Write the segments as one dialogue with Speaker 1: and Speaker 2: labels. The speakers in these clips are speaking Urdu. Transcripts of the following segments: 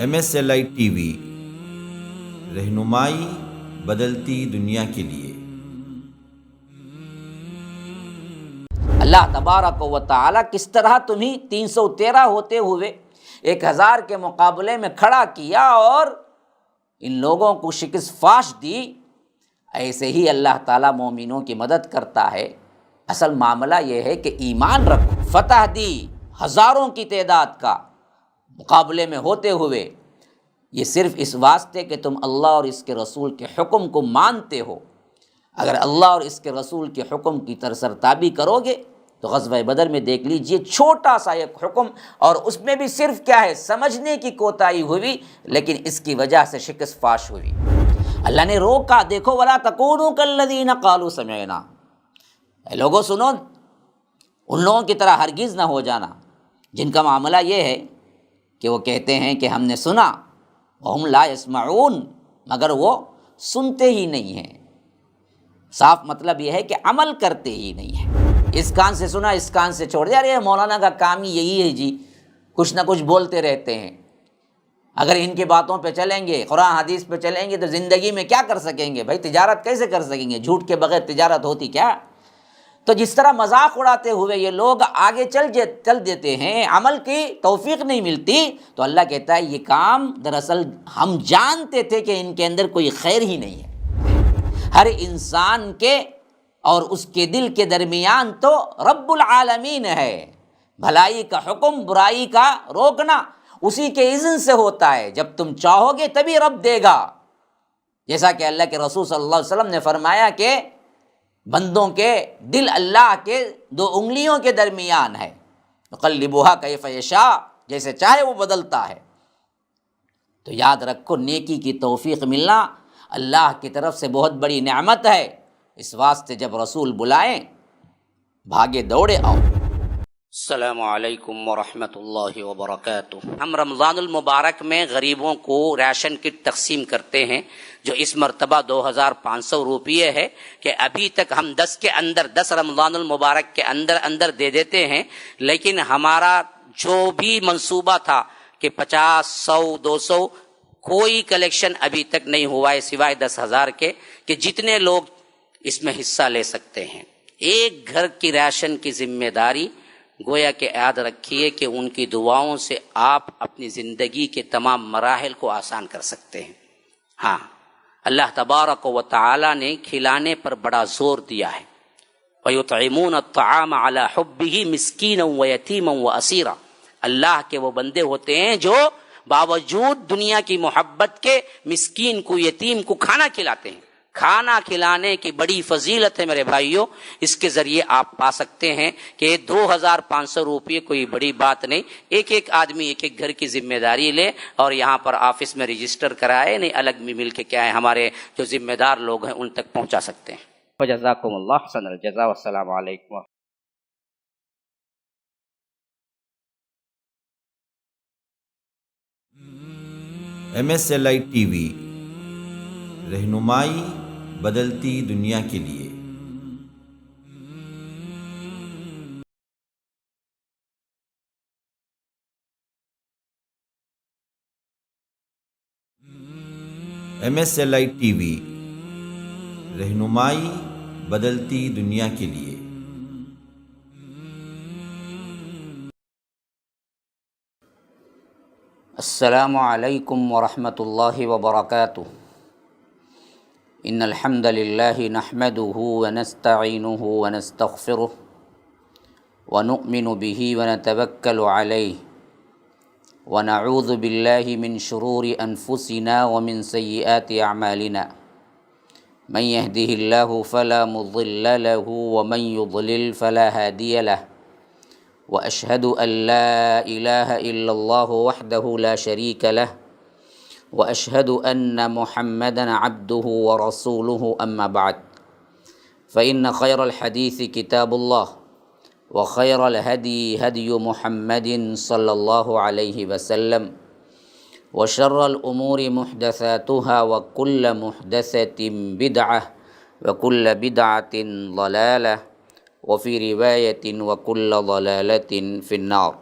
Speaker 1: MSLI TV رہنمائی بدلتی دنیا کے لیے۔
Speaker 2: اللہ تبارک و تعالیٰ کس طرح تمہیں 313 ہوتے ہوئے 1000 کے مقابلے میں کھڑا کیا اور ان لوگوں کو شکست فاش دی، ایسے ہی اللہ تعالیٰ مومنوں کی مدد کرتا ہے۔ اصل معاملہ یہ ہے کہ ایمان رکھو۔ فتح دی ہزاروں کی تعداد کا مقابلے میں ہوتے ہوئے، یہ صرف اس واسطے کہ تم اللہ اور اس کے رسول کے حکم کو مانتے ہو۔ اگر اللہ اور اس کے رسول کے حکم کی سرتابی کرو گے تو غزوہ بدر میں دیکھ لیجئے، چھوٹا سا ایک حکم اور اس میں بھی صرف کیا ہے، سمجھنے کی کوتاہی ہوئی، لیکن اس کی وجہ سے شکست فاش ہوئی۔ اللہ نے روکا، دیکھو وَلَا تَكُونُوا كَالَّذِينَ قَالُوا سَمِعْنَا، اے لوگوں سنو، ان لوگوں کی طرح ہرگز نہ ہو جانا جن کا معاملہ یہ ہے کہ وہ کہتے ہیں کہ ہم نے سنا، وَهُمْ لَا يَسْمَعُونَ، مگر وہ سنتے ہی نہیں ہیں۔ صاف مطلب یہ ہے کہ عمل کرتے ہی نہیں ہیں۔ اس کان سے سنا، اس کان سے چھوڑ دیا۔ ارے مولانا کا کام ہی یہی ہے جی، کچھ نہ کچھ بولتے رہتے ہیں۔ اگر ان کی باتوں پہ چلیں گے، قرآن حدیث پہ چلیں گے تو زندگی میں کیا کر سکیں گے؟ بھائی تجارت کیسے کر سکیں گے؟ جھوٹ کے بغیر تجارت ہوتی کیا؟ تو جس طرح مذاق اڑاتے ہوئے یہ لوگ آگے چل دیتے ہیں، عمل کی توفیق نہیں ملتی، تو اللہ کہتا ہے یہ کام دراصل ہم جانتے تھے کہ ان کے اندر کوئی خیر ہی نہیں ہے۔ ہر انسان کے اور اس کے دل کے درمیان تو رب العالمین ہے۔ بھلائی کا حکم، برائی کا روکنا اسی کے اذن سے ہوتا ہے۔ جب تم چاہو گے تبھی رب دے گا۔ جیسا کہ اللہ کے رسول صلی اللہ علیہ وسلم نے فرمایا کہ بندوں کے دل اللہ کے 2 انگلیوں کے درمیان ہے، یقلبها کیف یشاء، جیسے چاہے وہ بدلتا ہے۔ تو یاد رکھو، نیکی کی توفیق ملنا اللہ کی طرف سے بہت بڑی نعمت ہے۔ اس واسطے جب رسول بلائیں، بھاگے دوڑے آؤ۔
Speaker 3: السلام علیکم ورحمۃ اللہ وبرکاتہ۔ ہم رمضان المبارک میں غریبوں کو راشن کٹ تقسیم کرتے ہیں، جو اس مرتبہ 2500 روپیے ہے، کہ ابھی تک ہم 10 رمضان المبارک کے اندر دے دیتے ہیں، لیکن ہمارا جو بھی منصوبہ تھا کہ 50، 100، 200، کوئی کلیکشن ابھی تک نہیں ہوا ہے سوائے 10,000 کے، کہ جتنے لوگ اس میں حصہ لے سکتے ہیں۔ ایک گھر کی راشن کی ذمہ داری گویا کہ یاد رکھیے کہ ان کی دعاؤں سے آپ اپنی زندگی کے تمام مراحل کو آسان کر سکتے ہیں۔ ہاں، اللہ تبارک و تعالی نے کھلانے پر بڑا زور دیا ہے۔ وَيُطْعِمُونَ الطَّعَامَ عَلَى حُبِّهِ مِسْكِينًا وَيَتِيمًا وَأَسِيرًا، اللہ کے وہ بندے ہوتے ہیں جو باوجود دنیا کی محبت کے مسکین کو، یتیم کو کھانا کھلاتے ہیں۔ کھانا کھلانے کی بڑی فضیلت ہے میرے بھائیوں، اس کے ذریعے آپ پا سکتے ہیں کہ 2500 روپئے کوئی بڑی بات نہیں۔ ایک آدمی ایک گھر کی ذمہ داری لے اور یہاں پر آفس میں رجسٹر کرائے، نہیں الگ میں مل کے کیا ہے، ہمارے جو ذمہ دار لوگ ہیں ان تک پہنچا سکتے ہیں۔ وجزاکم اللہ حسن الجزاء، والسلام علیکم۔
Speaker 1: MSLI TV رہنمائی بدلتی دنیا کے لیے۔ MSLI TV رہنمائی بدلتی دنیا کے لیے۔
Speaker 2: السلام علیکم ورحمۃ اللہ وبرکاتہ۔ ان الحمد للہ نحمده ونستعینه ونستغفره ونؤمن به ونتوکل علیہ ونعوذ باللہ من شرور انفسنا ومن سیئات اعمالنا، من يهده الله فلا مضل له ومن يضلل فلا هادي له، واشهد ان لا اله الا الله وحده لا شريك له، واشهد ان محمدا عبده ورسوله، اما بعد، فان خير الحديث كتاب الله، وخير الهدي هدي محمد صلى الله عليه وسلم، وشر الامور محدثاتها، وكل محدثة بدعة، وكل بدعة ضلالة، وفي رواية وكل ضلالة في النار۔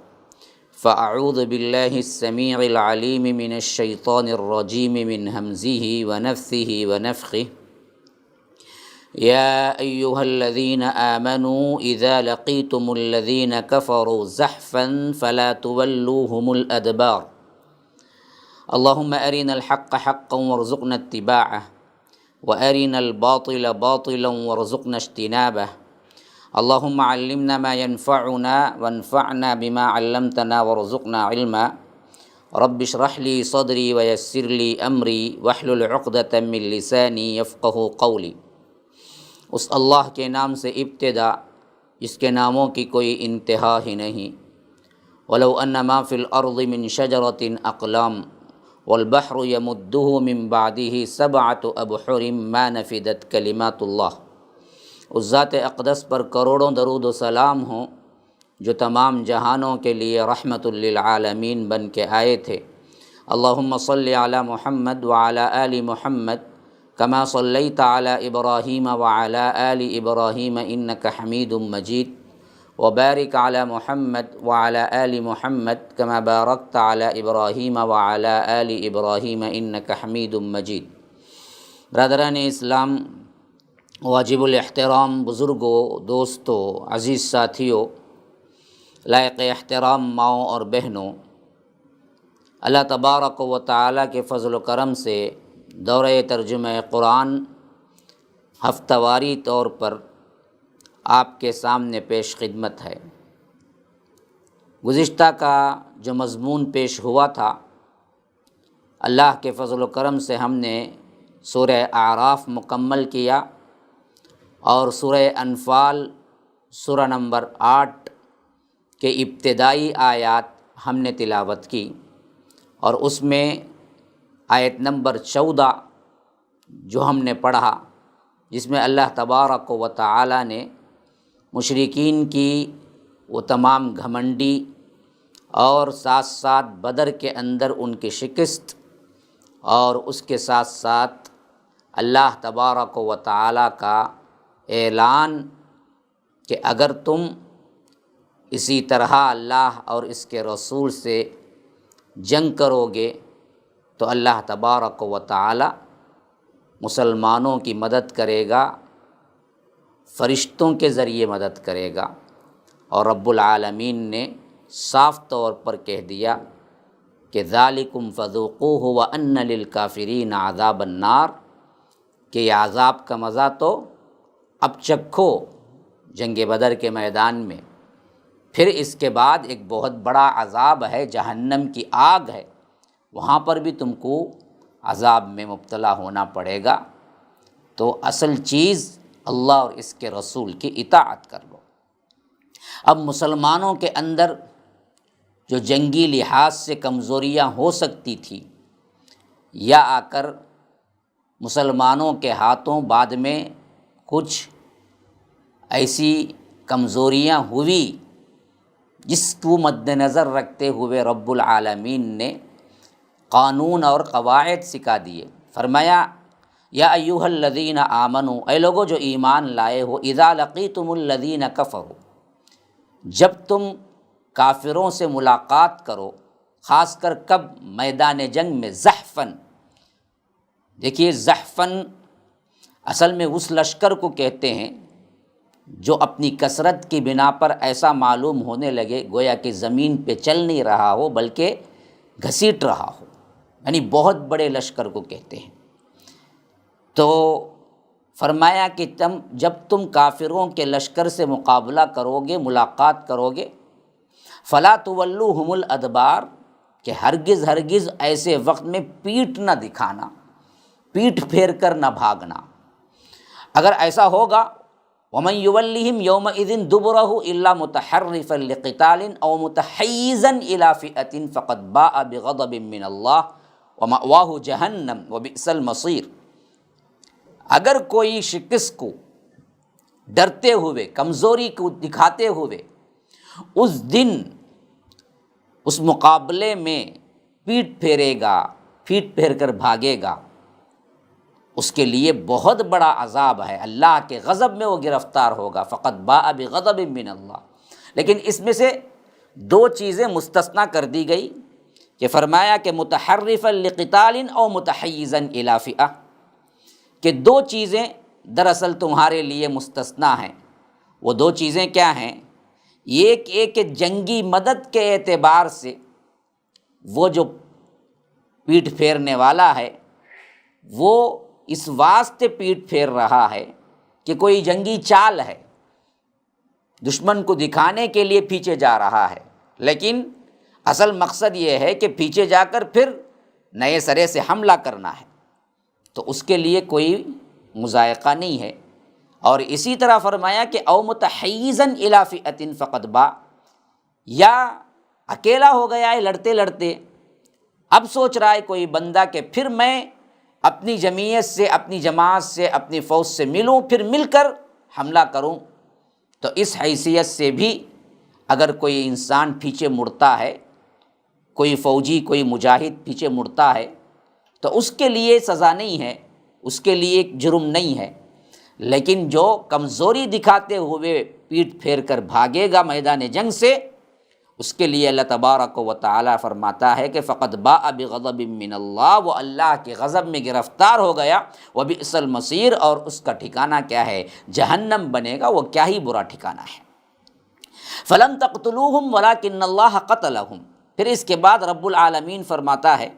Speaker 2: فاعوذ باللہ السمیع العلیم من الشیطان الرجیم من ہمزہ ونفثہ ونفخہ یا ایہا الذین آمنوا اذا لقیتم الذین کفروا زحفا فلا تولوہم الادبار اللہم ارنا الحق حقا وارزقنا اتباعہ وارنا الباطل باطلا وارزقنا اجتنابہ اللہم علمنا ما ينفعنا وانفعنا بما علمتنا وارزقنا علما رب اشرح لی صدری ویسر لی امری واحلل عقدۃ من لسانی یفقہوا قولی۔ اس اللہ کے نام سے ابتدا جس کے ناموں کی کوئی انتہا ہی نہیں۔ ولو ان ما فی الارض من شجرۃ اقلام والبحر یمدہ من بعدہ سبعۃ ابحر ما نفدت کلمات اللہ۔ اس ذات اقدس پر کروڑوں درود و سلام ہوں جو تمام جہانوں کے لیے رحمت للعالمین بن کے آئے تھے۔ اللہم صلی علی محمد وعلی آل محمد کما صلیت علی ابراہیم وعلی آل ابراہیم انک حمید مجید وبارک علی محمد وعلی آل محمد کما بارکت علی ابراہیم وعلی آل ابراہیم انک حمید مجید۔ برادران اسلام، واجب الاحترام بزرگوں، دوستوں، عزیز ساتھیوں، لائق احترام ماؤں اور بہنوں، اللہ تبارک و تعالیٰ کے فضل و کرم سے دورہ ترجمہ قرآن ہفتہ واری طور پر آپ کے سامنے پیش خدمت ہے۔ گزشتہ کا جو مضمون پیش ہوا تھا، اللہ کے فضل و کرم سے ہم نے سورہ اعراف مکمل کیا اور سورہ انفال سورہ نمبر 8 کے ابتدائی آیات ہم نے تلاوت کی، اور اس میں آیت نمبر 14 جو ہم نے پڑھا، جس میں اللہ تبارک و تعالی نے مشرکین کی وہ تمام گھمنڈی اور ساتھ ساتھ بدر کے اندر ان کی شکست، اور اس کے ساتھ ساتھ اللہ تبارک و تعالی کا اعلان کہ اگر تم اسی طرح اللہ اور اس کے رسول سے جنگ کرو گے تو اللہ تبارک و تعالی مسلمانوں کی مدد کرے گا، فرشتوں کے ذریعے مدد کرے گا۔ اور رب العالمین نے صاف طور پر کہہ دیا کہ ذالکم فذوقوہ وان للکافرین عذاب النار، کہ یہ عذاب کا مزہ تو اب چکھو جنگ بدر کے میدان میں، پھر اس کے بعد ایک بہت بڑا عذاب ہے، جہنم کی آگ ہے، وہاں پر بھی تم کو عذاب میں مبتلا ہونا پڑے گا۔ تو اصل چیز اللہ اور اس کے رسول کی اطاعت کر لو۔ اب مسلمانوں کے اندر جو جنگی لحاظ سے کمزوریاں ہو سکتی تھی، یا آ کر مسلمانوں کے ہاتھوں بعد میں کچھ ایسی کمزوریاں ہوئی جس کو مد نظر رکھتے ہوئے رب العالمین نے قانون اور قواعد سکھا دیے۔ فرمایا یا ایھا الذین آمنوا، اے لوگو جو ایمان لائے ہو، اذا لقیتم الذین کفروا، جب تم کافروں سے ملاقات کرو، خاص کر کب؟ میدان جنگ میں، زحفاً۔ دیکھیے زحفاً اصل میں اس لشکر کو کہتے ہیں جو اپنی کثرت کی بنا پر ایسا معلوم ہونے لگے گویا کہ زمین پہ چل نہیں رہا ہو بلکہ گھسیٹ رہا ہو، یعنی بہت بڑے لشکر کو کہتے ہیں۔ تو فرمایا کہ جب تم کافروں کے لشکر سے مقابلہ کرو گے، ملاقات کرو گے، فلا تولوہم الادبار، کہ ہرگز ہرگز ایسے وقت میں پیٹھ نہ دکھانا، پیٹھ پھیر کر نہ بھاگنا۔ اگر ایسا ہوگا وَمَن يُوَلِّهِمْ يَوْمَئِذٍ دُبُرَهُ إِلَّا مُتَحَرِّفًا لِقِتَالٍ أَوْ مُتَحَيِّزًا إِلَى فِئَةٍ فَقَدْ بَاءَ بِغَضَبٍ مِّنَ اللَّهِ وَمَأْوَاهُ جَهَنَّمُ وَبِئْسَ الْمَصِيرُ۔ اگر کوئی شکست کو ڈرتے ہوئے، کمزوری کو دکھاتے ہوئے اس دن اس مقابلے میں پیٹھ پھیرے گا، پیٹھ پھیر کر بھاگے گا، اس کے لیے بہت بڑا عذاب ہے، اللہ کے غضب میں وہ گرفتار ہوگا۔ فقط باء بغضب من اللہ۔ لیکن اس میں سے دو چیزیں مستثنیٰ کر دی گئی کہ فرمایا کہ متحرفا لقتال او متحیزا الی فئہ، کہ دو چیزیں دراصل تمہارے لیے مستثنیٰ ہیں۔ وہ دو چیزیں کیا ہیں؟ ایک جنگی مدد کے اعتبار سے وہ جو پیٹھ پھیرنے والا ہے وہ اس واسطے پیٹھ پھیر رہا ہے کہ کوئی جنگی چال ہے، دشمن کو دکھانے کے لیے پیچھے جا رہا ہے، لیکن اصل مقصد یہ ہے کہ پیچھے جا کر پھر نئے سرے سے حملہ کرنا ہے، تو اس کے لیے کوئی مضائقہ نہیں ہے۔ اور اسی طرح فرمایا کہ او متحیزا الی فئۃ فقد باء، یا اکیلا ہو گیا ہے لڑتے لڑتے، اب سوچ رہا ہے کوئی بندہ کہ پھر میں اپنی جمعیت سے، اپنی جماعت سے، اپنی فوج سے ملوں، پھر مل کر حملہ کروں، تو اس حیثیت سے بھی اگر کوئی انسان پیچھے مڑتا ہے، کوئی فوجی، کوئی مجاہد پیچھے مڑتا ہے، تو اس کے لیے سزا نہیں ہے، اس کے لیے جرم نہیں ہے، لیکن جو کمزوری دکھاتے ہوئے پیٹھ پھیر کر بھاگے گا میدان جنگ سے، اس کے لیے اللہ تبارک و تعالیٰ فرماتا ہے کہ فقد باء بغضب من اللہ، وہ اللہ کے غضب میں گرفتار ہو گیا، وبئس المصیر، اور اس کا ٹھکانہ کیا ہے؟ جہنم بنے گا، وہ کیا ہی برا ٹھکانہ ہے۔ فلم تقتلوہم ولکن اللہ قتلہم، پھر اس کے بعد رب العالمین فرماتا ہے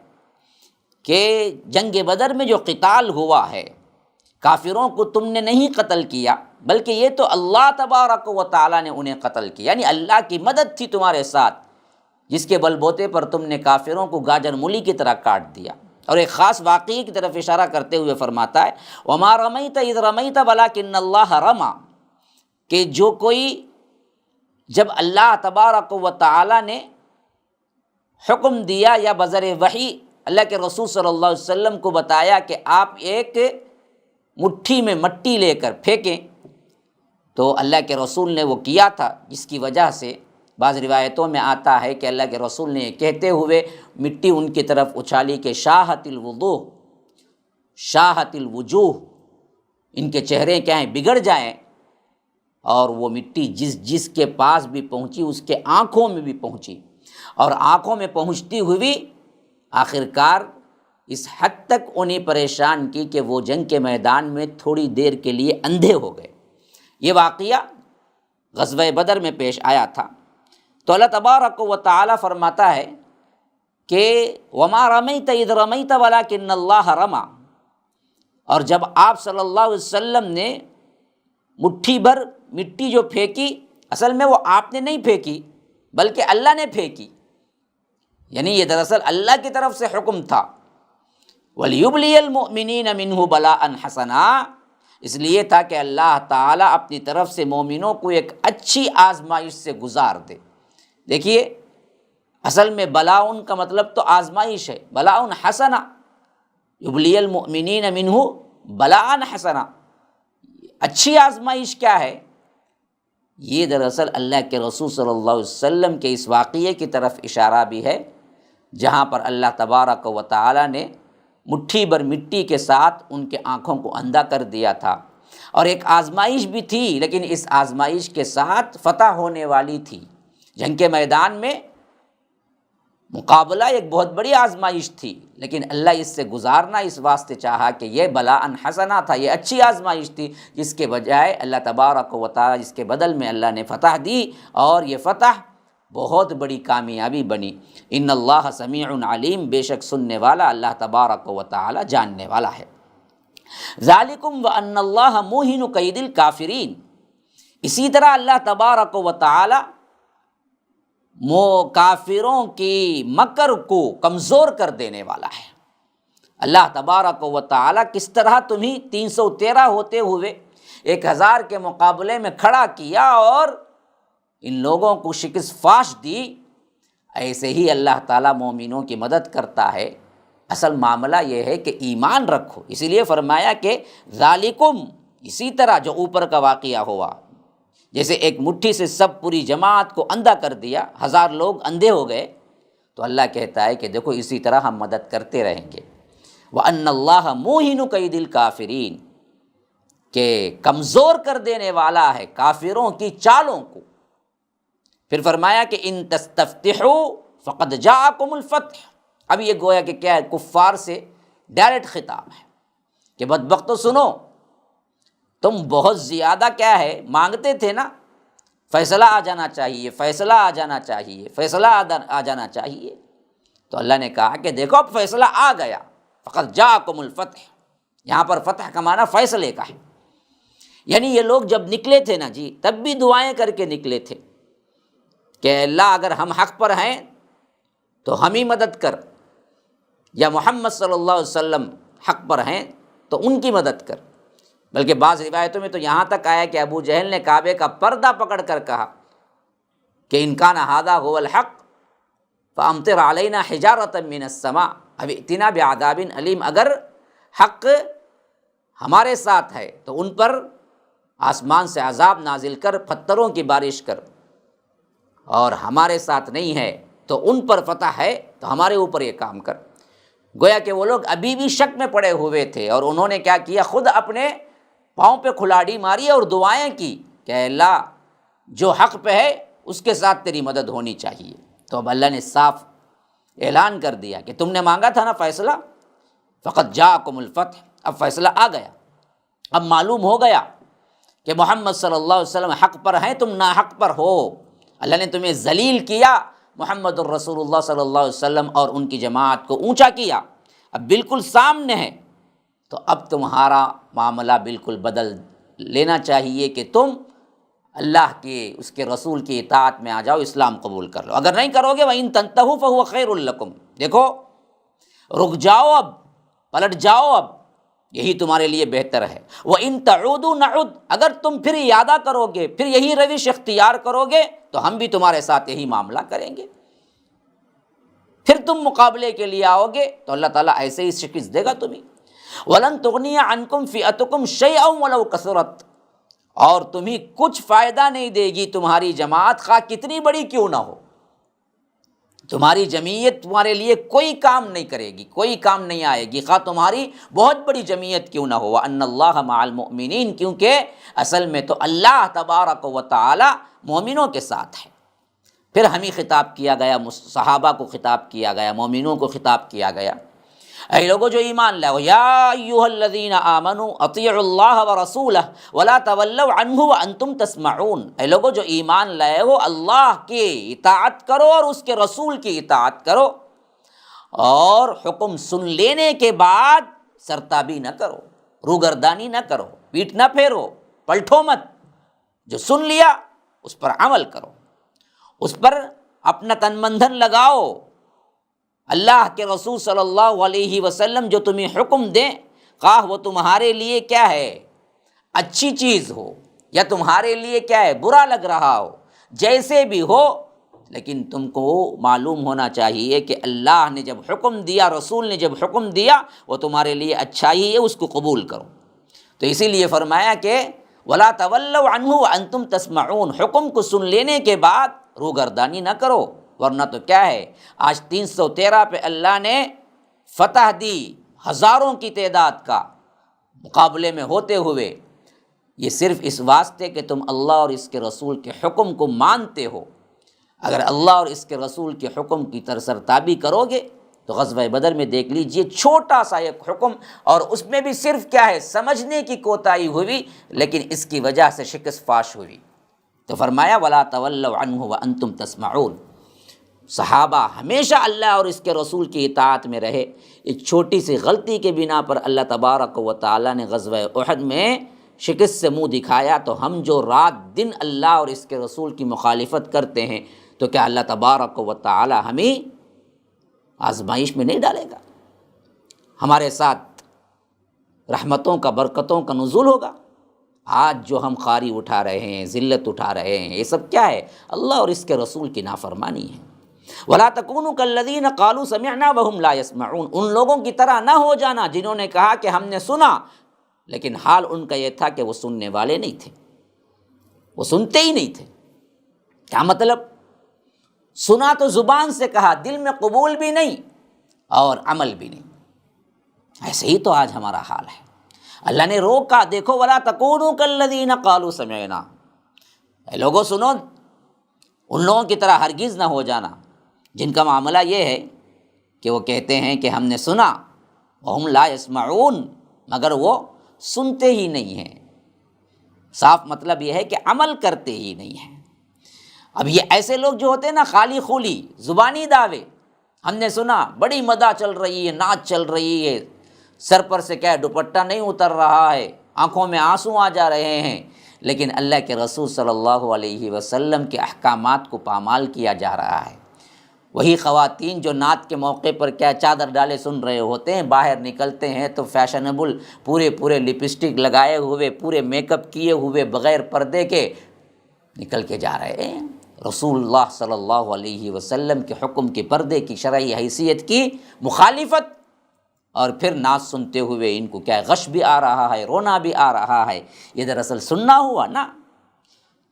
Speaker 2: کہ جنگ بدر میں جو قتال ہوا ہے، کافروں کو تم نے نہیں قتل کیا، بلکہ یہ تو اللہ تبارک و تعالیٰ نے انہیں قتل کیا، یعنی اللہ کی مدد تھی تمہارے ساتھ، جس کے بل بوتے پر تم نے کافروں کو گاجر مولی کی طرح کاٹ دیا۔ اور ایک خاص واقعے کی طرف اشارہ کرتے ہوئے فرماتا ہے وما رمیت اذ رمیت ولکن اللہ رمی، کہ جو کوئی، جب اللہ تبارک و تعالیٰ نے حکم دیا یا بذر وحی اللہ کے رسول صلی اللہ علیہ وسلم کو بتایا کہ آپ ایک مٹھی میں مٹی لے کر پھینکیں، تو اللہ کے رسول نے وہ کیا تھا، جس کی وجہ سے بعض روایتوں میں آتا ہے کہ اللہ کے رسول نے یہ کہتے ہوئے مٹی ان کی طرف اچھالی کہ شاہت الوضوح، شاہت الوجوہ، ان کے چہرے کیا ہیں؟ بگڑ جائیں، اور وہ مٹی جس کے پاس بھی پہنچی اس کے آنکھوں میں بھی پہنچی، اور آنکھوں میں پہنچتی ہوئی آخرکار اس حد تک انہیں پریشان کی کہ وہ جنگ کے میدان میں تھوڑی دیر کے لیے اندھے ہو گئے۔ یہ واقعہ غزوہ بدر میں پیش آیا تھا۔ تو اللہ تبارک و تعالیٰ فرماتا ہے کہ وما رمیت اذ رمیت ولکن اللہ رمی، اور جب آپ صلی اللہ علیہ وسلم نے مٹھی بھر مٹی جو پھینکی، اصل میں وہ آپ نے نہیں پھینکی بلکہ اللہ نے پھینکی، یعنی یہ دراصل اللہ کی طرف سے حکم تھا۔ وَلِيُبْلِيَ الْمُؤْمِنِينَ مِنْهُ بَلَاءً حَسَنًا، اس لیے تھا کہ اللہ تعالیٰ اپنی طرف سے مومنوں کو ایک اچھی آزمائش سے گزار دے۔ دیکھیے، اصل میں بلاؤن کا مطلب تو آزمائش ہے، بلاؤن حسنا، یبلی المؤمنین منہ بلاءً حسنا، اچھی آزمائش کیا ہے؟ یہ دراصل اللہ کے رسول صلی اللہ علیہ وسلم کے اس واقعے کی طرف اشارہ بھی ہے، جہاں پر اللہ تبارک و تعالیٰ نے مٹھی بھر مٹی کے ساتھ ان کے آنکھوں کو اندھا کر دیا تھا، اور ایک آزمائش بھی تھی، لیکن اس آزمائش کے ساتھ فتح ہونے والی تھی۔ جنگ کے میدان میں مقابلہ ایک بہت بڑی آزمائش تھی، لیکن اللہ اس سے گزارنا اس واسطے چاہا کہ یہ بلاءً حسنا تھا، یہ اچھی آزمائش تھی، جس کے بجائے اللہ تبارک و تعالیٰ، جس کے بدل میں اللہ نے فتح دی، اور یہ فتح بہت بڑی کامیابی بنی۔ ان اللہ سمیع علیم، بے شک سننے والا اللہ تبارک و تعالیٰ جاننے والا ہے۔ ذالکم وان اللہ موہن کید الکافرین، اسی طرح اللہ تبارک و تعالیٰ کافروں کی مکر کو کمزور کر دینے والا ہے۔ اللہ تبارک و تعالیٰ کس طرح تمہیں 313 ہوتے ہوئے 1000 کے مقابلے میں کھڑا کیا اور ان لوگوں کو شکست فاش دی، ایسے ہی اللہ تعالیٰ مومنوں کی مدد کرتا ہے۔ اصل معاملہ یہ ہے کہ ایمان رکھو، اسی لیے فرمایا کہ ذالکم، اسی طرح جو اوپر کا واقعہ ہوا، جیسے ایک مٹھی سے سب پوری جماعت کو اندھا کر دیا، 1000 لوگ اندھے ہو گئے، تو اللہ کہتا ہے کہ دیکھو اسی طرح ہم مدد کرتے رہیں گے۔ وَأَنَّ اللَّهَ مُوهِنُ كَيْدِ الْكَافِرِينَ، کہ کمزور کر دینے والا ہے کافروں کی چالوں کو۔ پھر فرمایا کہ ان تستفتحوا فقد جاءکم الفتح. اب یہ گویا کہ کیا ہے، کفار سے ڈائریکٹ خطاب ہے کہ بدبختو سنو، تم بہت زیادہ کیا ہے مانگتے تھے نا، فیصلہ آ جانا چاہیے، فیصلہ آ جانا چاہیے، فیصلہ آ جانا چاہیے. تو اللہ نے کہا کہ دیکھو اب فیصلہ آ گیا، فقد جاءکم الفتح. یہاں پر فتح کا معنی فیصلے کا ہے. یعنی یہ لوگ جب نکلے تھے نا جی، تب بھی دعائیں کر کے نکلے تھے کہ اللہ اگر ہم حق پر ہیں تو ہم ہی مدد کر، یا محمد صلی اللہ علیہ وسلم حق پر ہیں تو ان کی مدد کر. بلکہ بعض روایتوں میں تو یہاں تک آیا کہ ابو جہل نے کعبے کا پردہ پکڑ کر کہا کہ ان کان ھذا ھو الحق فامطر علینا حجارۃ من السماء او ائتنا بعذاب علیم. اگر حق ہمارے ساتھ ہے تو ان پر آسمان سے عذاب نازل کر، پتھروں کی بارش کر، اور ہمارے ساتھ نہیں ہے تو ان پر فتح ہے تو ہمارے اوپر یہ کام کر. گویا کہ وہ لوگ ابھی بھی شک میں پڑے ہوئے تھے، اور انہوں نے کیا کیا، خود اپنے پاؤں پہ کھلاڑی ماری اور دعائیں کی کہ اے اللہ جو حق پہ ہے اس کے ساتھ تیری مدد ہونی چاہیے. تو اب اللہ نے صاف اعلان کر دیا کہ تم نے مانگا تھا نا فیصلہ، فقط جاءکم الفتح، اب فیصلہ آ گیا. اب معلوم ہو گیا کہ محمد صلی اللہ علیہ وسلم حق پر ہیں، تم ناحق پر ہو. اللہ نے تمہیں ذلیل کیا، محمد الرسول اللہ صلی اللہ علیہ وسلم اور ان کی جماعت کو اونچا کیا، اب بالکل سامنے ہے. تو اب تمہارا معاملہ بالکل بدل لینا چاہیے کہ تم اللہ کے، اس کے رسول کی اطاعت میں آ جاؤ، اسلام قبول کر لو. اگر نہیں کرو گے وَإِن تَنْتَهُوا فَهُوَ خَيْرٌ لَكُمْ، دیکھو رک جاؤ، اب پلٹ جاؤ، اب یہی تمہارے لیے بہتر ہے. وَإِن تَعُودُوا نَعُدْ، اگر تم پھر ارادہ کرو گے، پھر یہی روش اختیار کرو گے تو ہم بھی تمہارے ساتھ یہی معاملہ کریں گے. پھر تم مقابلے کے لیے آؤ گے تو اللہ تعالیٰ ایسے ہی شکست دے گا تمہیں. وَلَن تُغْنِيَ عَنْكُمْ فِئَتُكُمْ شَيْئًا وَلَوْ كَثُرَتْ، اور تمہیں کچھ فائدہ نہیں دے گی تمہاری جماعت، خواہ کتنی بڑی کیوں نہ ہو. تمہاری جمعیت تمہارے لیے کوئی کام نہیں کرے گی، کوئی کام نہیں آئے گی، خواہ تمہاری بہت بڑی جمعیت کیوں نہ ہو. وَأَنَّ اللَّهَ مَعَ الْمُؤْمِنِينَ، کیونکہ اصل میں تو اللہ تبارک و تعالی مومنوں کے ساتھ ہے. پھر ہمیں خطاب کیا گیا، صحابہ کو خطاب کیا گیا، مومنوں کو خطاب کیا گیا. اے لوگوں جو ایمان لائے، یا ایھا الذین آمنوا اطیعوا اللہ ورسولہ ولا تولوا عنہ وانتم تسمعون. اے لوگوں جو ایمان لائے ہو، اللہ کی اطاعت کرو اور اس کے رسول کی اطاعت کرو، اور حکم سن لینے کے بعد سرتابی نہ کرو، روگردانی نہ کرو، پیٹ نہ پھیرو، پلٹو مت. جو سن لیا اس پر عمل کرو، اس پر اپنا تن من دھن لگاؤ. اللہ کے رسول صلی اللہ علیہ وسلم جو تمہیں حکم دیں، خواہ وہ تمہارے لیے کیا ہے اچھی چیز ہو یا تمہارے لیے کیا ہے برا لگ رہا ہو، جیسے بھی ہو، لیکن تم کو معلوم ہونا چاہیے کہ اللہ نے جب حکم دیا، رسول نے جب حکم دیا، وہ تمہارے لیے اچھائی ہے، اس کو قبول کرو. تو اسی لیے فرمایا کہ وَلَا تَوَلَّوْا عَنْهُ وَأَنْتُمْ تَسْمَعُونَ، حکم کو سن لینے کے بعد روگردانی نہ کرو. ورنہ تو کیا ہے، آج 313 پہ اللہ نے فتح دی، ہزاروں کی تعداد کا مقابلے میں ہوتے ہوئے. یہ صرف اس واسطے کہ تم اللہ اور اس کے رسول کے حکم کو مانتے ہو. اگر اللہ اور اس کے رسول کے حکم کی سرتابی کرو گے تو غزوہ بدر میں دیکھ لیجئے، چھوٹا سا ایک حکم، اور اس میں بھی صرف کیا ہے سمجھنے کی کوتاہی ہوئی، لیکن اس کی وجہ سے شکست فاش ہوئی. تو فرمایا وَلَا تَوَلَّوْا عَنْهُ وَأَنْتُمْ تَسْمَعُونَ. صحابہ ہمیشہ اللہ اور اس کے رسول کی اطاعت میں رہے. ایک چھوٹی سی غلطی کے بنا پر اللہ تبارک و تعالیٰ نے غزوہ احد میں شکست سے منہ دکھایا. تو ہم جو رات دن اللہ اور اس کے رسول کی مخالفت کرتے ہیں، تو کیا اللہ تبارک و تعالیٰ ہمیں آزمائش میں نہیں ڈالے گا؟ ہمارے ساتھ رحمتوں کا، برکتوں کا نزول ہوگا. آج جو ہم خواری اٹھا رہے ہیں، ذلت اٹھا رہے ہیں، یہ سب کیا ہے؟ اللہ اور اس کے رسول کی نافرمانی ہے. وَلَا تَكُونُوا كَالَّذِينَ قَالُوا سَمِعْنَا وَهُمْ لَا يَسْمَعُونَ. ان لوگوں کی طرح نہ ہو جانا جنہوں نے کہا کہ ہم نے سنا، لیکن حال ان کا یہ تھا کہ وہ سننے والے نہیں تھے، وہ سنتے ہی نہیں تھے. کیا مطلب؟ سنا تو زبان سے کہا، دل میں قبول بھی نہیں اور عمل بھی نہیں. ایسے ہی تو آج ہمارا حال ہے. اللہ نے روکا، دیکھو وَلَا تَكُونُوا كَالَّذِينَ قَالُوا سَمِعْنَا. اے لوگوں سنو، ان لوگوں کی طرح ہرگز نہ ہو جانا جن کا معاملہ یہ ہے کہ وہ کہتے ہیں کہ ہم نے سنا، وہم لا یسمعون، مگر وہ سنتے ہی نہیں ہیں۔ صاف مطلب یہ ہے کہ عمل کرتے ہی نہیں ہیں۔ اب یہ ایسے لوگ جو ہوتے ہیں نا، خالی خولی زبانی دعوے، ہم نے سنا بڑی مداح چل رہی ہے، ناچ چل رہی ہے، سر پر سے کیا دوپٹہ نہیں اتر رہا ہے، آنکھوں میں آنسو آ جا رہے ہیں، لیکن اللہ کے رسول صلی اللہ علیہ وسلم کے احکامات کو پامال کیا جا رہا ہے۔ وہی خواتین جو نعت کے موقع پر کیا چادر ڈالے سن رہے ہوتے ہیں، باہر نکلتے ہیں تو فیشنیبل پورے لپسٹک لگائے ہوئے، پورے میک اپ کیے ہوئے، بغیر پردے کے نکل کے جا رہے ہیں۔ رسول اللہ صلی اللہ علیہ وسلم کے حکم کے پردے کی شرعی حیثیت کی مخالفت، اور پھر نعت سنتے ہوئے ان کو کیا غش بھی آ رہا ہے، رونا بھی آ رہا ہے۔ یہ دراصل سننا ہوا نا۔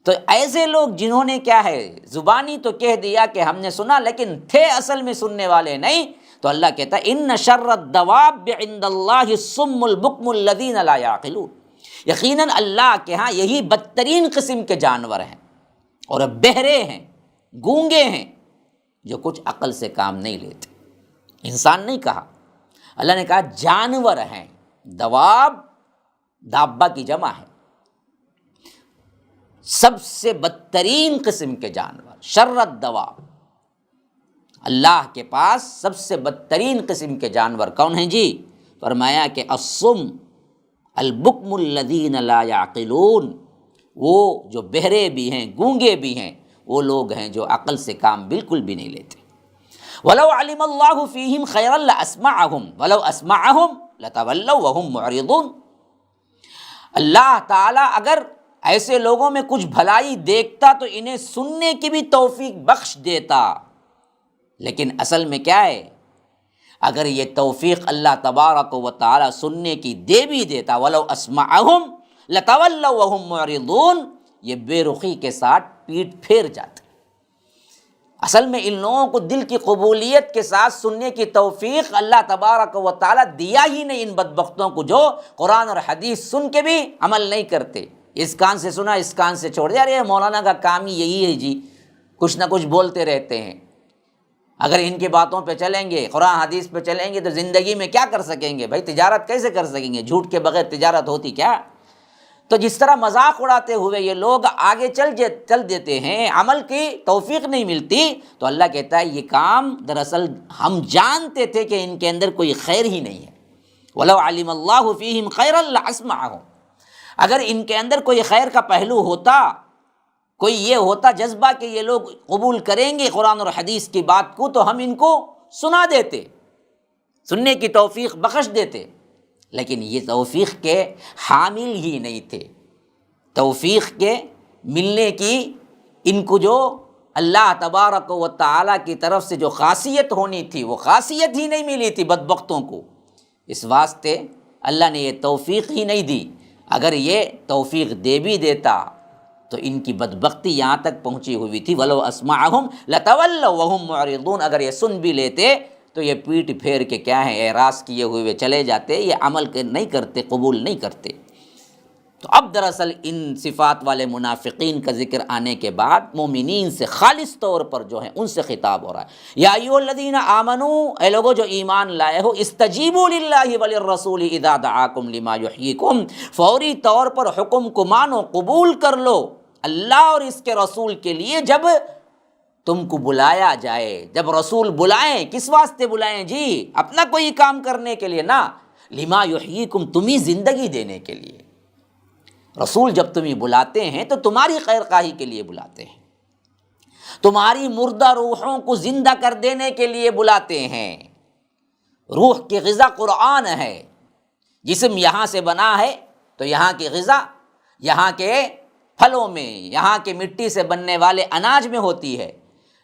Speaker 2: تو ایسے لوگ جنہوں نے کیا ہے زبانی تو کہہ دیا کہ ہم نے سنا، لیکن تھے اصل میں سننے والے نہیں، تو اللہ کہتا ہے ان شر الدواب عند اللہ الصم البکم الذین لا یعقلون، یقیناً اللہ کے ہاں یہی بدترین قسم کے جانور ہیں، اور بہرے ہیں، گونگے ہیں، جو کچھ عقل سے کام نہیں لیتے۔ انسان نہیں کہا، اللہ نے کہا جانور ہیں۔ دواب دابہ کی جمع ہے، سب سے بدترین قسم کے جانور، شر الدواب۔ اللہ کے پاس سب سے بدترین قسم کے جانور کون ہیں جی؟ فرمایا کہ الصم البکم الذین لا یعقلون، وہ جو بہرے بھی ہیں، گونگے بھی ہیں، وہ لوگ ہیں جو عقل سے کام بالکل بھی نہیں لیتے۔ وَلَوْ عَلِمَ اللَّهُ فِيهِمْ خَيْرًا لَأَسْمَعَهُمْ وَلَوْ أَسْمَعَهُمْ لَتَوَلَّوْا وَهُمْ مُعْرِضُونَ۔ اللہ تعالیٰ اگر ایسے لوگوں میں کچھ بھلائی دیکھتا تو انہیں سننے کی بھی توفیق بخش دیتا، لیکن اصل میں کیا ہے، اگر یہ توفیق اللہ تبارک و تعالیٰ سننے کی دے بھی دیتا، وَلَوْ أَسْمَعَهُمْ لَتَوَلَّوْا وَهُمْ مُعْرِضُونَ، یہ بے رخی کے ساتھ پیٹ پھیر جاتے۔ اصل میں ان لوگوں کو دل کی قبولیت کے ساتھ سننے کی توفیق اللہ تبارک و تعالیٰ دیا ہی نہیں، ان بدبختوں کو جو قرآن اور حدیث سن کے بھی عمل نہیں کرتے۔ اس کان سے سنا، اس کان سے چھوڑ دیا، ارے مولانا کا کام ہی یہی ہے جی، کچھ نہ کچھ بولتے رہتے ہیں۔ اگر ان کی باتوں پہ چلیں گے، قرآن حدیث پہ چلیں گے، تو زندگی میں کیا کر سکیں گے بھائی؟ تجارت کیسے کر سکیں گے؟ جھوٹ کے بغیر تجارت ہوتی کیا؟ تو جس طرح مذاق اڑاتے ہوئے یہ لوگ آگے چل دیتے ہیں، عمل کی توفیق نہیں ملتی، تو اللہ کہتا ہے یہ کام دراصل ہم جانتے تھے کہ ان کے اندر کوئی خیر ہی نہیں ہے۔ وَلَوْ عَلِمَ اللَّهُ فِيهِمْ خَيْرًا لَأَسْمَعَهُمْ، اگر ان کے اندر کوئی خیر کا پہلو ہوتا، کوئی یہ ہوتا جذبہ کہ یہ لوگ قبول کریں گے قرآن اور حدیث کی بات کو، تو ہم ان کو سنا دیتے، سننے کی توفیق بخش دیتے، لیکن یہ توفیق کے حامل ہی نہیں تھے۔ توفیق کے ملنے کی ان کو جو اللہ تبارک و تعالیٰ کی طرف سے جو خاصیت ہونی تھی، وہ خاصیت ہی نہیں ملی تھی بدبختوں کو، اس واسطے اللہ نے یہ توفیق ہی نہیں دی۔ اگر یہ توفیق دے بھی دیتا تو ان کی بدبختی یہاں تک پہنچی ہوئی تھی، وَلَوْ أَسْمَعَهُمْ لَتَوَلَّوْا وَهُمْ مُعْرِضُونَ، اگر یہ سن بھی لیتے تو یہ پیٹ پھیر کے کیا ہے اعراض کیے ہوئے چلے جاتے، یہ عمل نہیں کرتے، قبول نہیں کرتے۔ تو اب دراصل ان صفات والے منافقین کا ذکر آنے کے بعد مومنین سے خالص طور پر جو ہے ان سے خطاب ہو رہا ہے۔ یا ایھا الذین آمنوا، اے لوگو جو ایمان لائے ہو، استجیبوا للہ وللرسول اذا دعاکم لما یحییکم، فوری طور پر حکم کو مانو، قبول کر لو اللہ اور اس کے رسول کے لیے جب تم کو بلایا جائے۔ جب رسول بلائیں، کس واسطے بلائیں جی؟ اپنا کوئی کام کرنے کے لیے نا، لما یحییکم، تمہیں زندگی دینے کے لیے۔ رسول جب تمہیں بلاتے ہیں تو تمہاری خیر خواہی کے لیے بلاتے ہیں، تمہاری مردہ روحوں کو زندہ کر دینے کے لیے بلاتے ہیں۔ روح کی غذا قرآن ہے۔ جسم یہاں سے بنا ہے تو یہاں کی غذا یہاں کے پھلوں میں، یہاں کے مٹی سے بننے والے اناج میں ہوتی ہے،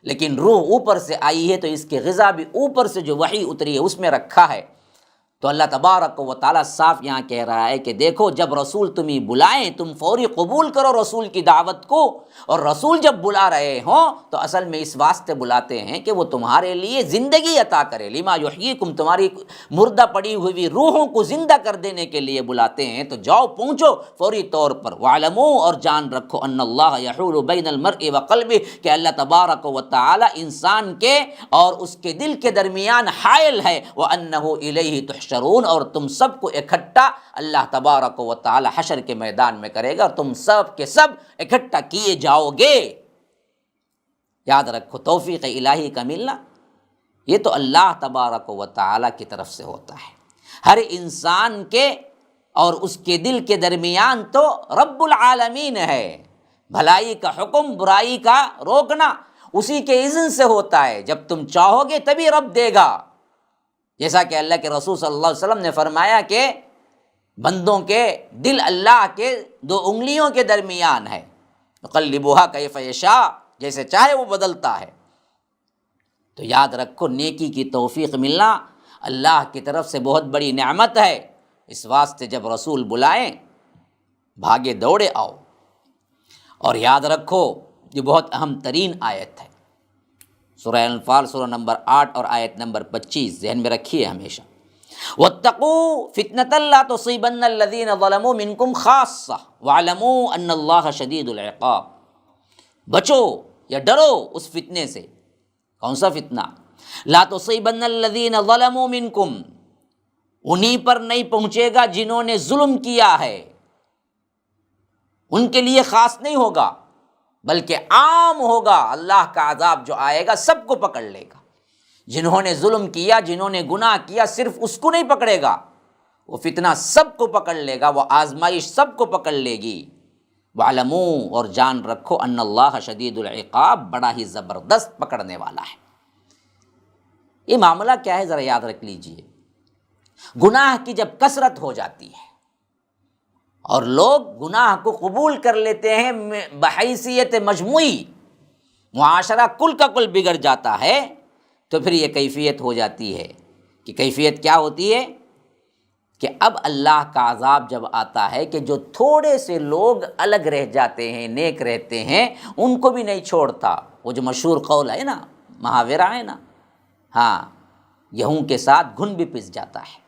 Speaker 2: لیکن روح اوپر سے آئی ہے تو اس کی غذا بھی اوپر سے جو وحی اتری ہے اس میں رکھا ہے۔ تو اللہ تبارک و تعالیٰ صاف یہاں کہہ رہا ہے کہ دیکھو جب رسول تمہیں بلائیں تم فوری قبول کرو رسول کی دعوت کو، اور رسول جب بلا رہے ہوں تو اصل میں اس واسطے بلاتے ہیں کہ وہ تمہارے لیے زندگی عطا کرے، لما یحییکم، تمہاری مردہ پڑی ہوئی روحوں کو زندہ کر دینے کے لیے بلاتے ہیں، تو جاؤ پہنچو فوری طور پر۔ وَاعْلَمُوا، اور جان رکھو، ان اللہ یحول بین المرء وقلبہ، کہ اللہ تبارک و تعالی انسان کے اور اس کے دل کے درمیان حائل ہے، وَأَنَّهُ إِلَيْهِ تُحْشَرُونَ، اور تم سب کو اکٹھا اللہ تبارک و تعالی حشر کے میدان میں کرے گا اور تم سب کے سب اکٹھا کیے جاؤ گے۔ یاد رکھو توفیق الہی کا ملنا یہ تو اللہ تبارک و تعالی کی طرف سے ہوتا ہے، ہر انسان کے اور اس کے دل کے درمیان تو رب العالمین ہے، بھلائی کا حکم برائی کا روکنا اسی کے اذن سے ہوتا ہے، جب تم چاہو گے تبھی رب دے گا، جیسا کہ اللہ کے رسول صلی اللہ علیہ وسلم نے فرمایا کہ بندوں کے دل اللہ کے 2 انگلیوں کے درمیان ہے، یقلبھا کیف یشاء، جیسے چاہے وہ بدلتا ہے۔ تو یاد رکھو نیکی کی توفیق ملنا اللہ کی طرف سے بہت بڑی نعمت ہے، اس واسطے جب رسول بلائیں بھاگے دوڑے آؤ۔ اور یاد رکھو یہ بہت اہم ترین آیت ہے، سورہ انفال سورہ نمبر 8 اور آیت نمبر 25 ذہن میں رکھیے ہمیشہ۔ وَاتَّقُوا فِتْنَةً لَا تُصِيبَنَّ الَّذِينَ ظَلَمُوا مِنْكُمْ خَاصَّةً وَاعْلَمُوا أَنَّ اللَّهَ شَدِيدُ الْعِقَابِ، بچو یا ڈرو اس فتنے سے۔ کون سا فتنہ؟ لَا تُصِيبَنَّ الَّذِينَ ظَلَمُوا مِنْكُمْ، انہی پر نہیں پہنچے گا جنہوں نے ظلم کیا ہے، ان کے لیے خاص نہیں ہوگا بلکہ عام ہوگا، اللہ کا عذاب جو آئے گا سب کو پکڑ لے گا۔ جنہوں نے ظلم کیا، جنہوں نے گناہ کیا، صرف اس کو نہیں پکڑے گا، وہ فتنہ سب کو پکڑ لے گا، وہ آزمائش سب کو پکڑ لے گی۔ وَاعْلَمُوا، اور جان رکھو، ان اللہ شدید العقاب، بڑا ہی زبردست پکڑنے والا ہے۔ یہ معاملہ کیا ہے ذرا یاد رکھ لیجئے، گناہ کی جب کثرت ہو جاتی ہے اور لوگ گناہ کو قبول کر لیتے ہیں بحیثیت مجموعی، معاشرہ کل کا کل بگڑ جاتا ہے، تو پھر یہ کیفیت ہو جاتی ہے کہ کیفیت کیا ہوتی ہے کہ اب اللہ کا عذاب جب آتا ہے کہ جو تھوڑے سے لوگ الگ رہ جاتے ہیں، نیک رہتے ہیں، ان کو بھی نہیں چھوڑتا۔ وہ جو مشہور قول ہے نا، محاورہ ہے نا، ہاں، گیہوں کے ساتھ گھن بھی پس جاتا ہے۔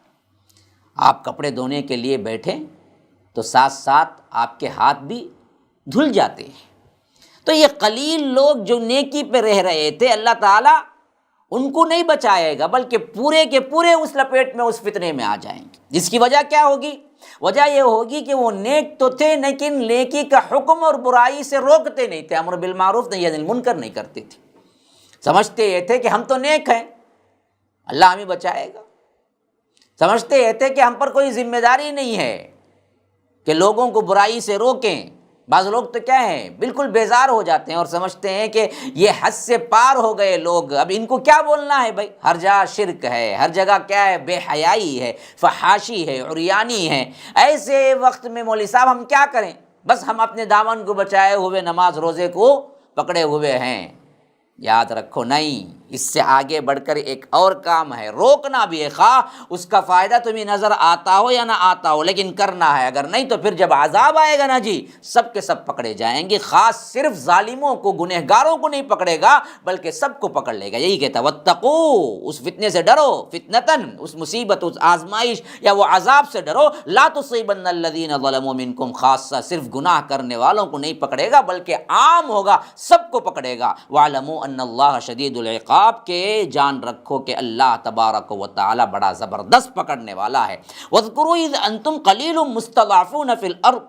Speaker 2: آپ کپڑے دھونے کے لیے بیٹھیں تو ساتھ ساتھ آپ کے ہاتھ بھی دھل جاتے ہیں۔ تو یہ قلیل لوگ جو نیکی پہ رہ رہے تھے، اللہ تعالیٰ ان کو نہیں بچائے گا بلکہ پورے کے پورے اس لپیٹ میں، اس فتنے میں آ جائیں گے۔ جس کی وجہ کیا ہوگی؟ وجہ یہ ہوگی کہ وہ نیک تو تھے لیکن نیکی کا حکم اور برائی سے روکتے نہیں تھے، امر بالمعروف نہی عن المنکر نہیں کرتے تھے، سمجھتے یہ تھے کہ ہم تو نیک ہیں، اللہ ہمیں بچائے گا، سمجھتے یہ تھے کہ ہم پر کوئی ذمہ داری نہیں ہے کہ لوگوں کو برائی سے روکیں۔ بعض لوگ تو کیا ہیں، بالکل بیزار ہو جاتے ہیں اور سمجھتے ہیں کہ یہ حد سے پار ہو گئے لوگ، اب ان کو کیا بولنا ہے بھائی، ہر جگہ شرک ہے، ہر جگہ کیا ہے، بے حیائی ہے، فحاشی ہے، عریانی ہے۔ ایسے وقت میں مولوی صاحب ہم کیا کریں، بس ہم اپنے دامن کو بچائے ہوئے نماز روزے کو پکڑے ہوئے ہیں۔ یاد رکھو نہیں، اس سے آگے بڑھ کر ایک اور کام ہے، روکنا بھی ہے، خواہ اس کا فائدہ تمہیں نظر آتا ہو یا نہ آتا ہو، لیکن کرنا ہے، اگر نہیں تو پھر جب عذاب آئے گا نا جی، سب کے سب پکڑے جائیں گے، خاص صرف ظالموں کو، گنہگاروں کو نہیں پکڑے گا بلکہ سب کو پکڑ لے گا۔ یہی کہتا ہے وَاتَّقُوا، اس فتنے سے ڈرو، فتنتاً، اس مصیبت، اس آزمائش یا وہ عذاب سے ڈرو، لا تصیبن الذین ظلموا منکم خاصہ، صرف گناہ کرنے والوں کو نہیں پکڑے گا بلکہ عام ہوگا، سب کو پکڑے گا۔ وَاعْلَمُوا ان اللہ شدید العقاب، کہ جان رکھو کہ اللہ تبارک و تعالی بڑا زبردست پکڑنے والا ہے۔ وَاذْكُرُوا إِذْ أَنْتُمْ قَلِيلٌ مُسْتَضْعَفُونَ فِي الْأَرْضِ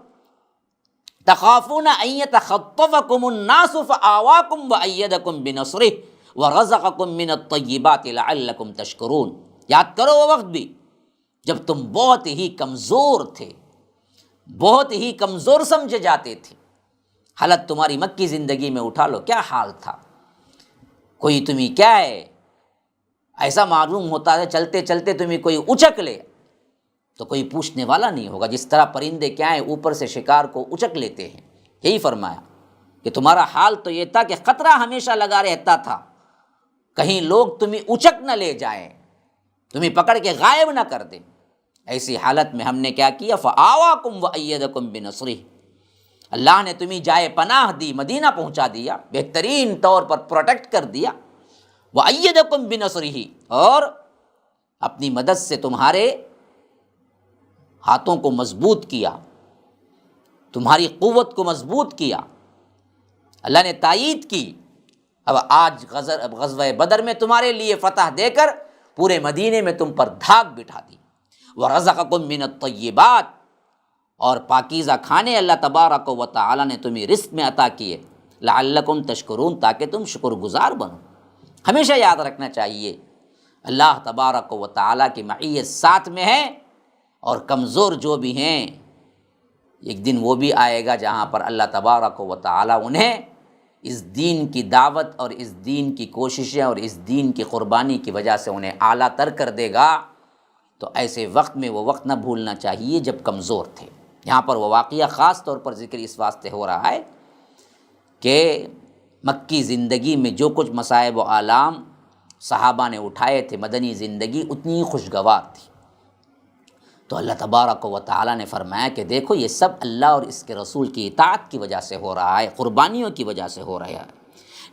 Speaker 2: تَخَافُونَ أَنْ يَتَخَطَّفَكُمُ النَّاسُ فَآوَاكُمْ وَأَيَّدَكُمْ بِنَصْرِهِ وَرَزَقَكُمْ مِنَ الطَّيِّبَاتِ لَعَلَّكُمْ تَشْكُرُونَ۔ یاد کرو وہ وقت بھی جب تم بہت ہی کمزور تھے، بہت ہی کمزور سمجھے جاتے تھے۔ حالت تمہاری مکی زندگی میں اٹھا لو، کیا حال تھا، کوئی تمہیں کیا ہے، ایسا معلوم ہوتا ہے چلتے چلتے تمہیں کوئی اچک لے تو کوئی پوچھنے والا نہیں ہوگا، جس طرح پرندے کیا ہیں اوپر سے شکار کو اچک لیتے ہیں۔ یہی فرمایا کہ تمہارا حال تو یہ تھا کہ خطرہ ہمیشہ لگا رہتا تھا، کہیں لوگ تمہیں اچک نہ لے جائیں، تمہیں پکڑ کے غائب نہ کر دیں۔ ایسی حالت میں ہم نے کیا کیا؟ فآواکم وأیدکم بنصرہ، اللہ نے تمہیں جائے پناہ دی، مدینہ پہنچا دیا، بہترین طور پر پروٹیکٹ کر دیا، وأیدکم بنصرہ، اور اپنی مدد سے تمہارے ہاتھوں کو مضبوط کیا، تمہاری قوت کو مضبوط کیا، اللہ نے تائید کی۔ اب آج غزوہ بدر میں تمہارے لیے فتح دے کر پورے مدینے میں تم پر دھاک بٹھا دی۔ وَرَزَقَكُم مِّنَ الطَّيِّبَاتِ، اور پاکیزہ کھانے اللہ تبارک و تعالی نے تمہیں رزق میں عطا کیے، لعلکم تشکرون، تاکہ تم شکر گزار بنو۔ ہمیشہ یاد رکھنا چاہیے اللہ تبارک و تعالی کی معیت ساتھ میں ہے، اور کمزور جو بھی ہیں ایک دن وہ بھی آئے گا جہاں پر اللہ تبارک و تعالی انہیں اس دین کی دعوت اور اس دین کی کوششیں اور اس دین کی قربانی کی وجہ سے انہیں اعلیٰ تر کر دے گا۔ تو ایسے وقت میں وہ وقت نہ بھولنا چاہیے جب کمزور تھے۔ یہاں پر وہ واقعہ خاص طور پر ذکر اس واسطے ہو رہا ہے کہ مکی زندگی میں جو کچھ مصائب و آلام صحابہ نے اٹھائے تھے، مدنی زندگی اتنی ہی خوشگوار تھی۔ تو اللہ تبارک و تعالیٰ نے فرمایا کہ دیکھو یہ سب اللہ اور اس کے رسول کی اطاعت کی وجہ سے ہو رہا ہے، قربانیوں کی وجہ سے ہو رہا ہے۔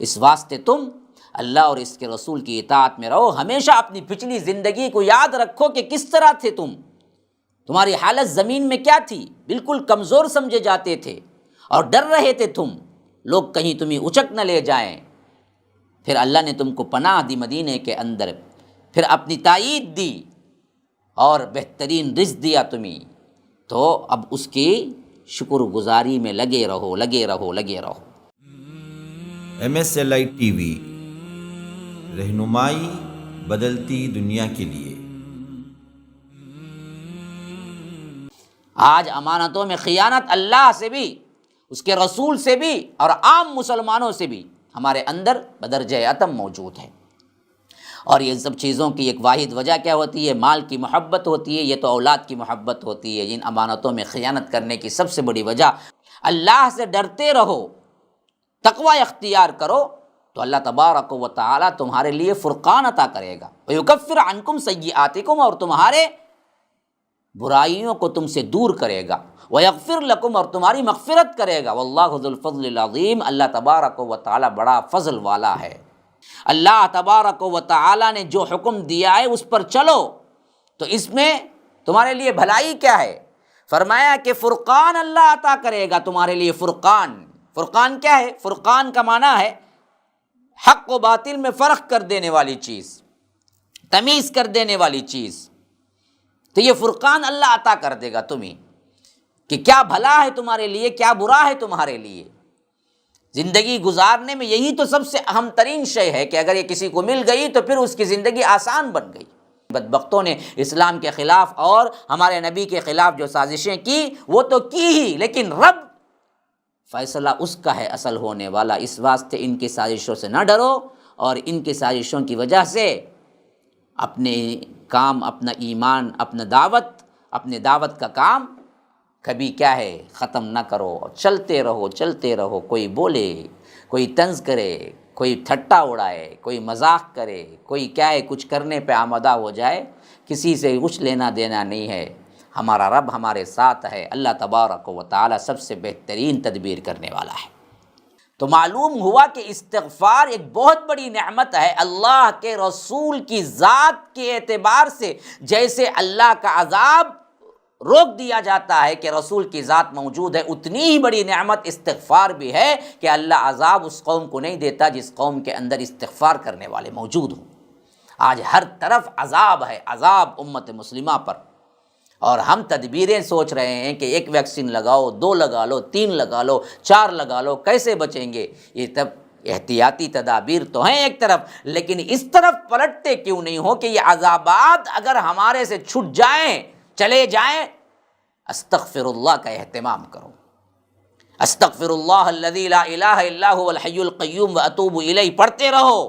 Speaker 2: اس واسطے تم اللہ اور اس کے رسول کی اطاعت میں رہو۔ ہمیشہ اپنی پچھلی زندگی کو یاد رکھو کہ کس طرح تھے تمہاری حالت زمین میں کیا تھی، بالکل کمزور سمجھے جاتے تھے اور ڈر رہے تھے تم، لوگ کہیں تمہیں اچک نہ لے جائیں۔ پھر اللہ نے تم کو پناہ دی مدینے کے اندر، پھر اپنی تائید دی اور بہترین رزق دیا تمہیں، تو اب اس کی شکر گزاری میں لگے رہو، لگے رہو، لگے رہو۔
Speaker 1: MSLI TV، رہنمائی بدلتی دنیا کے لیے۔
Speaker 2: آج امانتوں میں خیانت اللہ سے بھی، اس کے رسول سے بھی اور عام مسلمانوں سے بھی ہمارے اندر بدرجہ عتم موجود ہے، اور یہ سب چیزوں کی ایک واحد وجہ کیا ہوتی ہے؟ مال کی محبت ہوتی ہے، یہ تو اولاد کی محبت ہوتی ہے۔ ان امانتوں میں خیانت کرنے کی سب سے بڑی وجہ، اللہ سے ڈرتے رہو، تقوی اختیار کرو، تو اللہ تبارک و تعالی تمہارے لیے فرقان عطا کرے گا، وَيُكَفِّرْ عَنْكُمْ سَيِّئَاتِكُمْ، اور تمہارے برائیوں کو تم سے دور کرے گا، وَيَغْفِرْ لَكُمْ، اور تمہاری مغفرت کرے گا، وَاللَّهُ ذُو الْفَضْلِ الْعَظِيمِ، اللہ تبارک و تعالی بڑا فضل والا ہے۔ اللہ تبارک و تعالی نے جو حکم دیا ہے اس پر چلو، تو اس میں تمہارے لیے بھلائی کیا ہے؟ فرمایا کہ فرقان اللہ عطا کرے گا تمہارے لیے۔ فرقان، فرقان کیا ہے؟ فرقان کا معنی ہے حق و باطل میں فرق کر دینے والی چیز، تمیز کر دینے والی چیز۔ تو یہ فرقان اللہ عطا کر دے گا تمہیں کہ کیا بھلا ہے تمہارے لیے، کیا برا ہے تمہارے لیے۔ زندگی گزارنے میں یہی تو سب سے اہم ترین شے ہے کہ اگر یہ کسی کو مل گئی تو پھر اس کی زندگی آسان بن گئی۔ بدبختوں نے اسلام کے خلاف اور ہمارے نبی کے خلاف جو سازشیں کی وہ تو کی ہی، لیکن رب فیصلہ اس کا ہے اصل ہونے والا۔ اس واسطے ان کی سازشوں سے نہ ڈرو، اور ان کی سازشوں کی وجہ سے اپنے کام، اپنا ایمان، اپنے دعوت کا کام کبھی کیا ہے ختم نہ کرو، چلتے رہو، چلتے رہو۔ کوئی بولے، کوئی طنز کرے، کوئی ٹھٹا اڑائے، کوئی مذاق کرے، کوئی کیا ہے کچھ کرنے پہ آمادہ ہو جائے، کسی سے کچھ لینا دینا نہیں ہے۔ ہمارا رب ہمارے ساتھ ہے، اللہ تبارک و تعالی سب سے بہترین تدبیر کرنے والا ہے۔ تو معلوم ہوا کہ استغفار ایک بہت بڑی نعمت ہے۔ اللہ کے رسول کی ذات کے اعتبار سے جیسے اللہ کا عذاب روک دیا جاتا ہے کہ رسول کی ذات موجود ہے، اتنی ہی بڑی نعمت استغفار بھی ہے کہ اللہ عذاب اس قوم کو نہیں دیتا جس قوم کے اندر استغفار کرنے والے موجود ہوں۔ آج ہر طرف عذاب ہے، عذاب امت مسلمہ پر، اور ہم تدبیریں سوچ رہے ہیں کہ 1 ویکسین لگاؤ، 2 لگا لو، 3 لگا لو، 4 لگا لو، کیسے بچیں گے؟ یہ تب احتیاطی تدابیر تو ہیں ایک طرف، لیکن اس طرف پلٹتے کیوں نہیں ہو کہ یہ عذابات اگر ہمارے سے چھٹ جائیں، چلے جائیں، استغفر اللہ کا اہتمام کرو۔ استغفر اللہ الذی لا الہ الا هو الحی القیوم واتوب الیہ پڑھتے رہو۔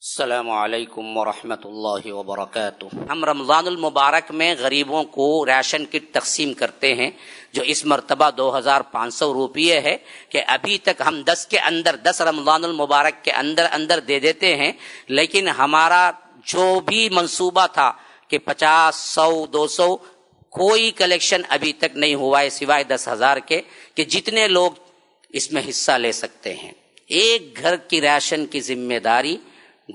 Speaker 3: السلام علیکم ورحمۃ اللہ وبرکاتہ۔ ہم رمضان المبارک میں غریبوں کو راشن کٹ تقسیم کرتے ہیں، جو اس مرتبہ 2500 روپیے ہے کہ ابھی تک ہم 10 رمضان المبارک کے اندر دے دیتے ہیں، لیکن ہمارا جو بھی منصوبہ تھا کہ 50، 100، 200 کوئی کلیکشن ابھی تک نہیں ہوا ہے سوائے 10,000 کے کہ جتنے لوگ اس میں حصہ لے سکتے ہیں۔ ایک گھر کی راشن کی ذمہ داری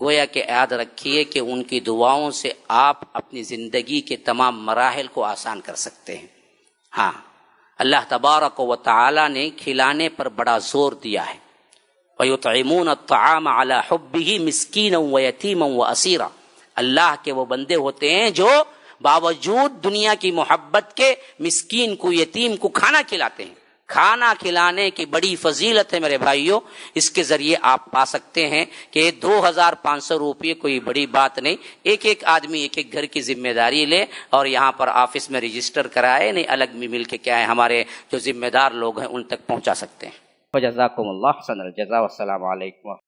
Speaker 3: گویا کہ یاد رکھیے کہ ان کی دعاؤں سے آپ اپنی زندگی کے تمام مراحل کو آسان کر سکتے ہیں۔ ہاں، اللہ تبارک و تعالی نے کھلانے پر بڑا زور دیا ہے، وَيُطْعِمُونَ الطَّعَامَ عَلَى حُبِّهِ مِسْكِينًا وَيَتِيمًا وَأَسِيرًا۔ اللہ کے وہ بندے ہوتے ہیں جو باوجود دنیا کی محبت کے مسکین کو، یتیم کو کھانا کھلاتے ہیں۔ کھانا کھلانے کی بڑی فضیلت ہے میرے بھائیوں، اس کے ذریعے آپ پا سکتے ہیں کہ 2,500 روپے کوئی بڑی بات نہیں، ایک ایک آدمی ایک ایک گھر کی ذمہ داری لے اور یہاں پر آفس میں رجسٹر کرائے، نہیں الگ بھی مل کے کیا ہے ہمارے جو ذمہ دار لوگ ہیں ان تک پہنچا سکتے ہیں۔ وجزاکم اللہ حسن الجزا، والسلام علیکم۔